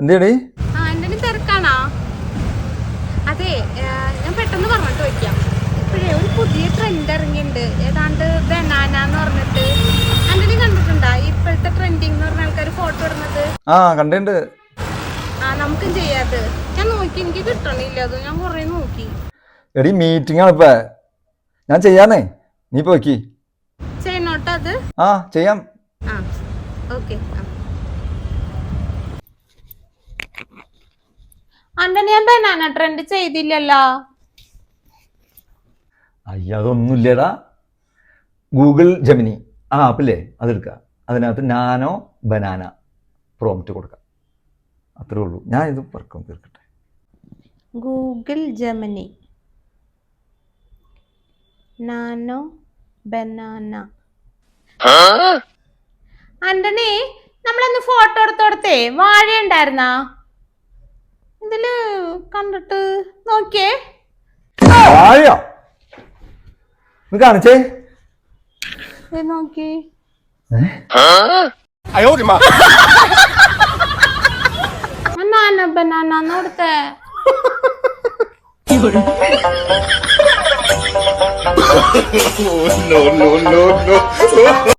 എന്തേടി? ആന്റണി തിരക്കാണോ? അതെ, ഞാൻ പെട്ടെന്ന് പറഞ്ഞിട്ട് വയ്ക്കാം. ഇപ്പോഴേ ഒരു പുതിയ ട്രെൻഡ് ഇറങ്ങിയിട്ടുണ്ട്, ഏതാണ്ട് ബനാന എന്ന് പറഞ്ഞിട്ട്. ആന്റണി കണ്ടിട്ടുണ്ടോ ഇപ്പോഴത്തെ ട്രെൻഡിങ് എന്ന് പറഞ്ഞ ആൾക്കാർ ഫോട്ടോ ഇടുന്നത്? കണ്ടിട്ടുണ്ട്. നമുക്കും ചെയ്യാത്. ഞാൻ നോക്കി, എനിക്ക് കിട്ടണില്ല. അത് ഞാൻ കുറെ നോക്കി. എടി മീറ്റിംഗ് ആണ് ഇപ്പൊ. ഞാൻ ചെയ്യാന്നേ, നീ പോക്കി ചെയ്യണോട്ടോ അത്? ചെയ്യാം. ഓക്കെ. ആന്റണി, ഞാൻ ബനാന ട്രെൻഡ് ചെയ്തില്ലല്ലോ. അതൊന്നുമില്ലടാ. ഗൂഗിൾ ജെമിനി ആപ്പില്ലേ, അതെടുക്കുക. അതിനകത്ത് നാനോ ബനാന പ്രോംപ്റ്റ് കൊടുക്കാം. അത്രേ ഉള്ളൂ. ഞാൻ ഇത് വർക്കും തീർക്കട്ടെ. Google Gemini nano banana. Antony, നമ്മളന്ന് ഫോട്ടോ എടുത്തോടത്തേ വാഴ ഉണ്ടായിരുന്നാ ഇതില് കണ്ടിട്ട് നോക്കിയേ. വാഴയോ? നീ കാണിച്ചേ. നോക്കി. നാനോ ബനാന കൊടുത്തേ. No.